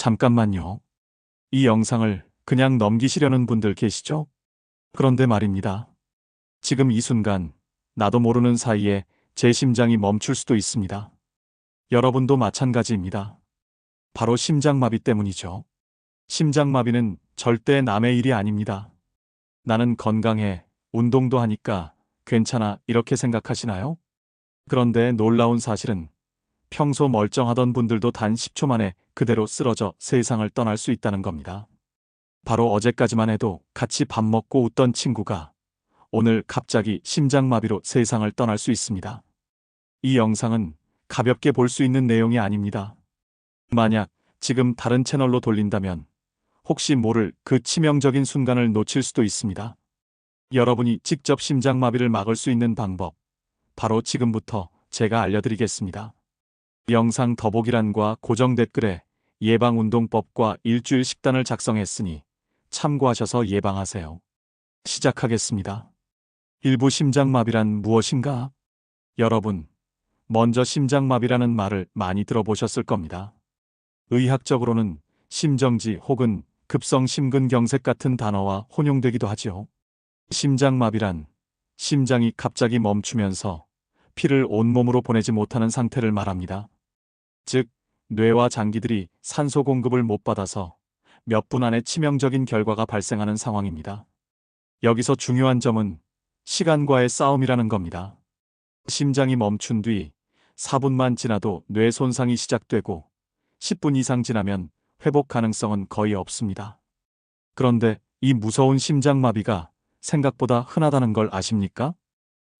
잠깐만요. 이 영상을 그냥 넘기시려는 분들 계시죠? 그런데 말입니다. 지금 이 순간 나도 모르는 사이에 제 심장이 멈출 수도 있습니다. 여러분도 마찬가지입니다. 바로 심장마비 때문이죠. 심장마비는 절대 남의 일이 아닙니다. 나는 건강해, 운동도 하니까 괜찮아 이렇게 생각하시나요? 그런데 놀라운 사실은 평소 멀쩡하던 분들도 단 10초 만에 그대로 쓰러져 세상을 떠날 수 있다는 겁니다. 바로 어제까지만 해도 같이 밥 먹고 웃던 친구가 오늘 갑자기 심장마비로 세상을 떠날 수 있습니다. 이 영상은 가볍게 볼 수 있는 내용이 아닙니다. 만약 지금 다른 채널로 돌린다면 혹시 모를 그 치명적인 순간을 놓칠 수도 있습니다. 여러분이 직접 심장마비를 막을 수 있는 방법, 바로 지금부터 제가 알려드리겠습니다. 영상 더보기란과 고정 댓글에 예방운동법과 일주일 식단을 작성했으니 참고하셔서 예방하세요. 시작하겠습니다. 일부 심장마비란 무엇인가? 여러분, 먼저 심장마비라는 말을 많이 들어보셨을 겁니다. 의학적으로는 심정지 혹은 급성 심근경색 같은 단어와 혼용되기도 하죠. 심장마비란 심장이 갑자기 멈추면서 피를 온몸으로 보내지 못하는 상태를 말합니다. 즉, 뇌와 장기들이 산소 공급을 못 받아서 몇 분 안에 치명적인 결과가 발생하는 상황입니다. 여기서 중요한 점은 시간과의 싸움이라는 겁니다. 심장이 멈춘 뒤 4분만 지나도 뇌 손상이 시작되고 10분 이상 지나면 회복 가능성은 거의 없습니다. 그런데 이 무서운 심장마비가 생각보다 흔하다는 걸 아십니까?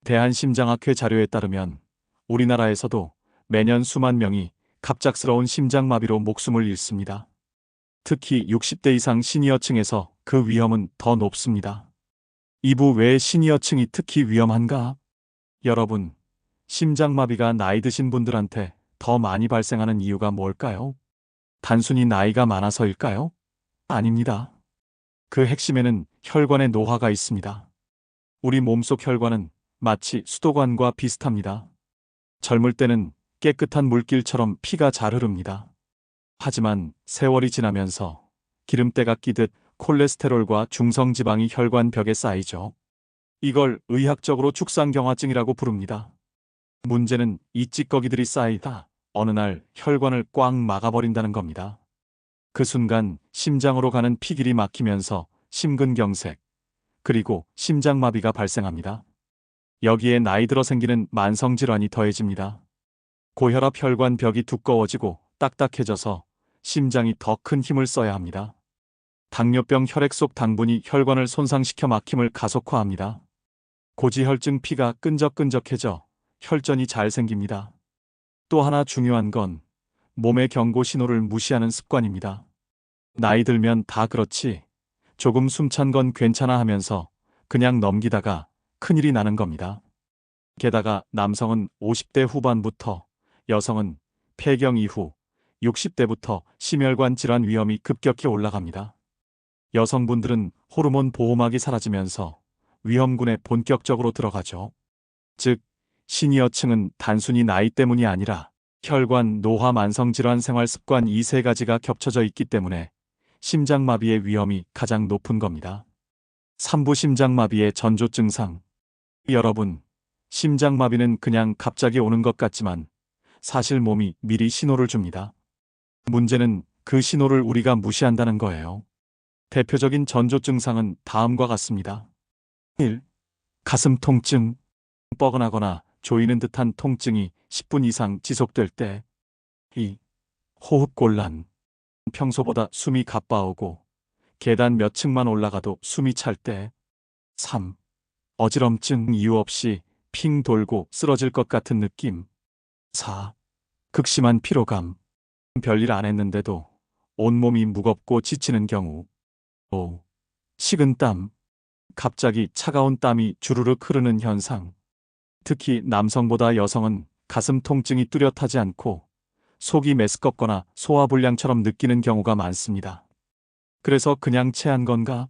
대한심장학회 자료에 따르면 우리나라에서도 매년 수만 명이 갑작스러운 심장마비로 목숨을 잃습니다. 특히 60대 이상 시니어층에서 그 위험은 더 높습니다. 이부 왜 시니어층이 특히 위험한가? 여러분, 심장마비가 나이 드신 분들한테 더 많이 발생하는 이유가 뭘까요? 단순히 나이가 많아서일까요? 아닙니다. 그 핵심에는 혈관의 노화가 있습니다. 우리 몸속 혈관은 마치 수도관과 비슷합니다. 젊을 때는 깨끗한 물길처럼 피가 잘 흐릅니다. 하지만 세월이 지나면서 기름때가 끼듯 콜레스테롤과 중성지방이 혈관 벽에 쌓이죠. 이걸 의학적으로 축상경화증이라고 부릅니다. 문제는 이 찌꺼기들이 쌓이다 어느 날 혈관을 꽉 막아버린다는 겁니다. 그 순간 심장으로 가는 피길이 막히면서 심근경색, 그리고 심장마비가 발생합니다. 여기에 나이 들어 생기는 만성질환이 더해집니다. 고혈압 혈관 벽이 두꺼워지고 딱딱해져서 심장이 더 큰 힘을 써야 합니다. 당뇨병 혈액 속 당분이 혈관을 손상시켜 막힘을 가속화합니다. 고지혈증 피가 끈적끈적해져 혈전이 잘 생깁니다. 또 하나 중요한 건 몸의 경고 신호를 무시하는 습관입니다. 나이 들면 다 그렇지, 조금 숨찬 건 괜찮아 하면서 그냥 넘기다가 큰일이 나는 겁니다. 게다가 남성은 50대 후반부터, 여성은 폐경 이후 60대부터 심혈관 질환 위험이 급격히 올라갑니다. 여성분들은 호르몬 보호막이 사라지면서 위험군에 본격적으로 들어가죠. 즉, 시니어층은 단순히 나이 때문이 아니라 혈관, 노화, 만성질환, 생활습관 이 세 가지가 겹쳐져 있기 때문에 심장마비의 위험이 가장 높은 겁니다. 3부 심장마비의 전조 증상. 여러분, 심장마비는 그냥 갑자기 오는 것 같지만 사실 몸이 미리 신호를 줍니다. 문제는 그 신호를 우리가 무시한다는 거예요. 대표적인 전조 증상은 다음과 같습니다. 1. 가슴 통증. 뻐근하거나 조이는 듯한 통증이 10분 이상 지속될 때. 2. 호흡 곤란. 평소보다 숨이 가빠오고 계단 몇 층만 올라가도 숨이 찰 때. 3. 어지럼증, 이유 없이 핑 돌고 쓰러질 것 같은 느낌. 4. 극심한 피로감. 별일 안 했는데도 온몸이 무겁고 지치는 경우. 5. 식은땀. 갑자기 차가운 땀이 주르륵 흐르는 현상. 특히 남성보다 여성은 가슴 통증이 뚜렷하지 않고 속이 메스껍거나 소화불량처럼 느끼는 경우가 많습니다. 그래서 그냥 체한 건가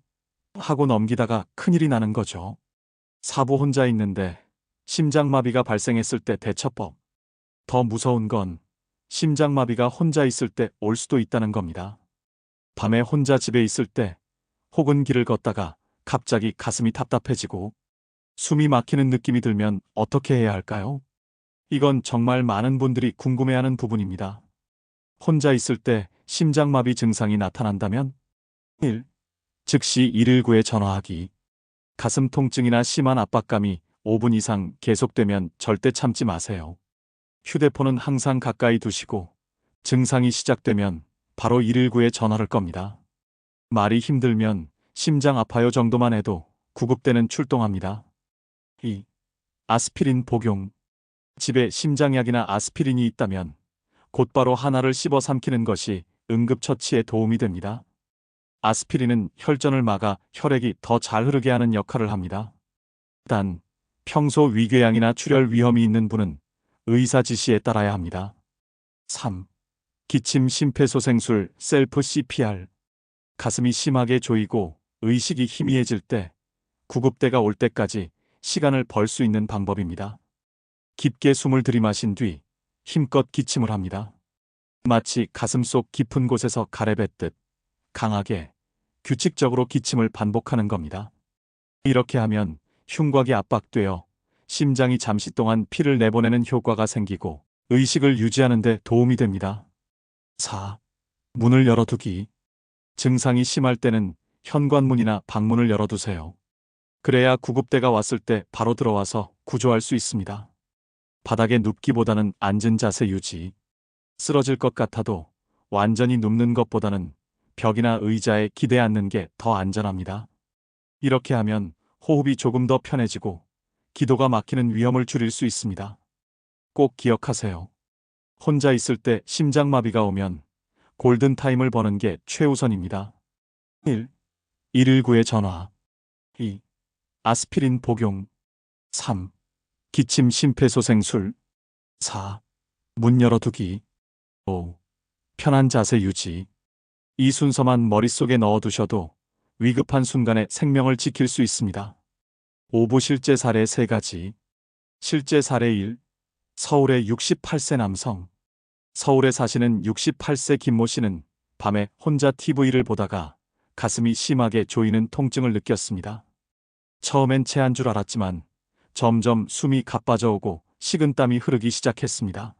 하고 넘기다가 큰일이 나는 거죠. 4부 혼자 있는데 심장마비가 발생했을 때 대처법. 더 무서운 건 심장마비가 혼자 있을 때 올 수도 있다는 겁니다. 밤에 혼자 집에 있을 때 혹은 길을 걷다가 갑자기 가슴이 답답해지고 숨이 막히는 느낌이 들면 어떻게 해야 할까요? 이건 정말 많은 분들이 궁금해하는 부분입니다. 혼자 있을 때 심장마비 증상이 나타난다면 1. 즉시 119에 전화하기. 가슴 통증이나 심한 압박감이 5분 이상 계속되면 절대 참지 마세요. 휴대폰은 항상 가까이 두시고 증상이 시작되면 바로 119에 전화를 겁니다. 말이 힘들면 심장 아파요 정도만 해도 구급대는 출동합니다. 2. 아스피린 복용. 집에 심장약이나 아스피린이 있다면 곧바로 하나를 씹어 삼키는 것이 응급처치에 도움이 됩니다. 아스피린은 혈전을 막아 혈액이 더 잘 흐르게 하는 역할을 합니다. 단, 평소 위궤양이나 출혈 위험이 있는 분은 의사 지시에 따라야 합니다. 3. 기침 심폐소생술 셀프 CPR. 가슴이 심하게 조이고 의식이 희미해질 때 구급대가 올 때까지 시간을 벌 수 있는 방법입니다. 깊게 숨을 들이마신 뒤 힘껏 기침을 합니다. 마치 가슴속 깊은 곳에서 가래뱉듯 강하게 규칙적으로 기침을 반복하는 겁니다. 이렇게 하면 흉곽이 압박되어 심장이 잠시 동안 피를 내보내는 효과가 생기고 의식을 유지하는 데 도움이 됩니다. 4. 문을 열어두기. 증상이 심할 때는 현관문이나 방문을 열어두세요. 그래야 구급대가 왔을 때 바로 들어와서 구조할 수 있습니다. 바닥에 눕기보다는 앉은 자세 유지. 쓰러질 것 같아도 완전히 눕는 것보다는 벽이나 의자에 기대 앉는 게 더 안전합니다. 이렇게 하면 호흡이 조금 더 편해지고 기도가 막히는 위험을 줄일 수 있습니다. 꼭 기억하세요. 혼자 있을 때 심장마비가 오면 골든타임을 버는 게 최우선입니다. 1. 119에 전화. 2. 아스피린 복용. 3. 기침 심폐소생술. 4. 문 열어두기. 5. 편한 자세 유지. 이 순서만 머릿속에 넣어두셔도 위급한 순간에 생명을 지킬 수 있습니다. 5부 실제 사례 3가지. 실제 사례 1. 서울의 68세 남성. 서울에 사시는 68세 김모 씨는 밤에 혼자 TV를 보다가 가슴이 심하게 조이는 통증을 느꼈습니다. 처음엔 체한 줄 알았지만 점점 숨이 가빠져오고 식은땀이 흐르기 시작했습니다.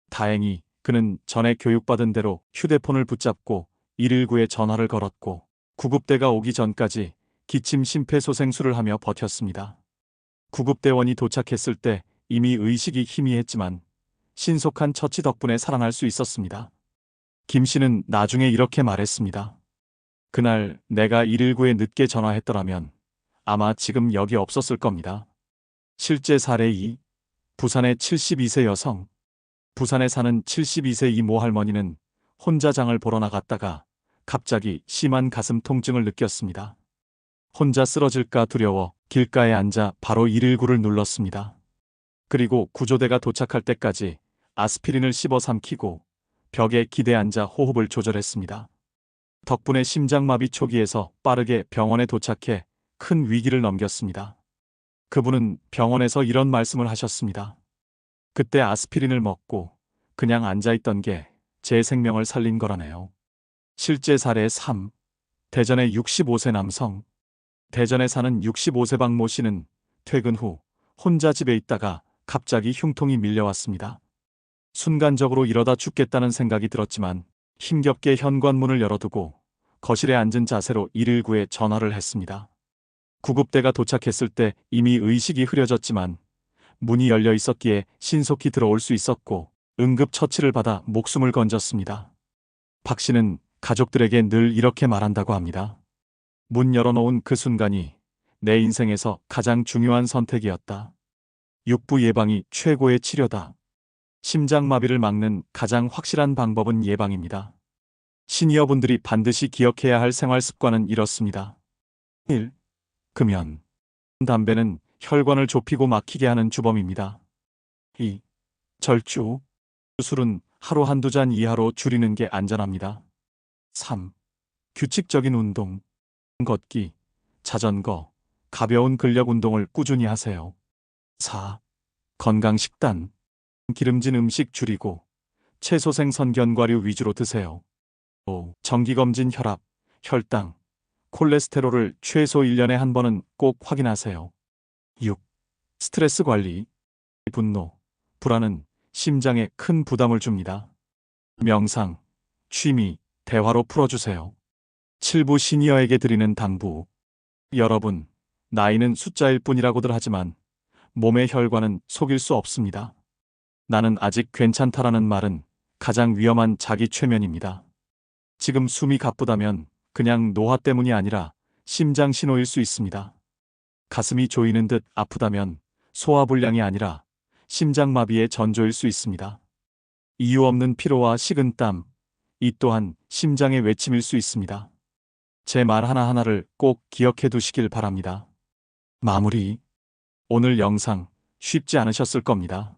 다행히 그는 전에 교육받은 대로 휴대폰을 붙잡고 119에 전화를 걸었고 구급대가 오기 전까지 기침 심폐소생술을 하며 버텼습니다. 구급대원이 도착했을 때 이미 의식이 희미했지만 신속한 처치 덕분에 살아날 수 있었습니다. 김 씨는 나중에 이렇게 말했습니다. 그날 내가 119에 늦게 전화했더라면 아마 지금 여기 없었을 겁니다. 실제 사례 2. 부산의 72세 여성. 부산에 사는 72세 이모 할머니는 혼자 장을 보러 나갔다가 갑자기 심한 가슴 통증을 느꼈습니다. 혼자 쓰러질까 두려워 길가에 앉아 바로 119를 눌렀습니다. 그리고 구조대가 도착할 때까지 아스피린을 씹어 삼키고 벽에 기대 앉아 호흡을 조절했습니다. 덕분에 심장마비 초기에서 빠르게 병원에 도착해 큰 위기를 넘겼습니다. 그분은 병원에서 이런 말씀을 하셨습니다. 그때 아스피린을 먹고 그냥 앉아있던 게 제 생명을 살린 거라네요. 실제 사례 3. 대전의 65세 남성. 대전에 사는 65세 박모 씨는 퇴근 후 혼자 집에 있다가 갑자기 흉통이 밀려왔습니다. 순간적으로 이러다 죽겠다는 생각이 들었지만 힘겹게 현관문을 열어두고 거실에 앉은 자세로 119에 전화를 했습니다. 구급대가 도착했을 때 이미 의식이 흐려졌지만 문이 열려 있었기에 신속히 들어올 수 있었고 응급처치를 받아 목숨을 건졌습니다. 박 씨는 가족들에게 늘 이렇게 말한다고 합니다. 문 열어놓은 그 순간이 내 인생에서 가장 중요한 선택이었다. 육부 예방이 최고의 치료다. 심장마비를 막는 가장 확실한 방법은 예방입니다. 시니어분들이 반드시 기억해야 할 생활 습관은 이렇습니다. 1. 금연. 담배는 혈관을 좁히고 막히게 하는 주범입니다. 2. 절주. 술은 하루 한두 잔 이하로 줄이는 게 안전합니다. 3. 규칙적인 운동. 걷기, 자전거, 가벼운 근력 운동을 꾸준히 하세요. 4. 건강 식단. 기름진 음식 줄이고 채소 생선 견과류 위주로 드세요. 5. 정기검진 혈압, 혈당, 콜레스테롤을 최소 1년에 한 번은 꼭 확인하세요. 6. 스트레스 관리. 분노, 불안은 심장에 큰 부담을 줍니다. 명상, 취미, 대화로 풀어주세요. 7부 시니어에게 드리는 당부. 여러분, 나이는 숫자일 뿐이라고들 하지만 몸의 혈관은 속일 수 없습니다. 나는 아직 괜찮다라는 말은 가장 위험한 자기 최면입니다. 지금 숨이 가쁘다면 그냥 노화 때문이 아니라 심장 신호일 수 있습니다. 가슴이 조이는 듯 아프다면 소화불량이 아니라 심장마비의 전조일 수 있습니다. 이유 없는 피로와 식은땀, 이 또한 심장의 외침일 수 있습니다. 제 말 하나하나를 꼭 기억해 두시길 바랍니다. 마무리. 오늘 영상 쉽지 않으셨을 겁니다.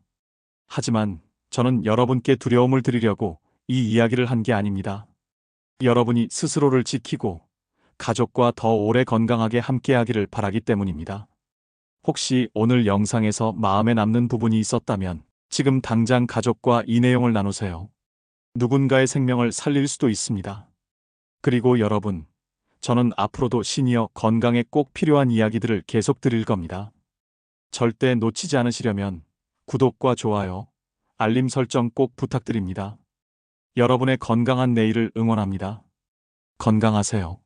하지만 저는 여러분께 두려움을 드리려고 이 이야기를 한 게 아닙니다. 여러분이 스스로를 지키고 가족과 더 오래 건강하게 함께하기를 바라기 때문입니다. 혹시 오늘 영상에서 마음에 남는 부분이 있었다면 지금 당장 가족과 이 내용을 나누세요. 누군가의 생명을 살릴 수도 있습니다. 그리고 여러분, 저는 앞으로도 시니어 건강에 꼭 필요한 이야기들을 계속 드릴 겁니다. 절대 놓치지 않으시려면 구독과 좋아요, 알림 설정 꼭 부탁드립니다. 여러분의 건강한 내일을 응원합니다. 건강하세요.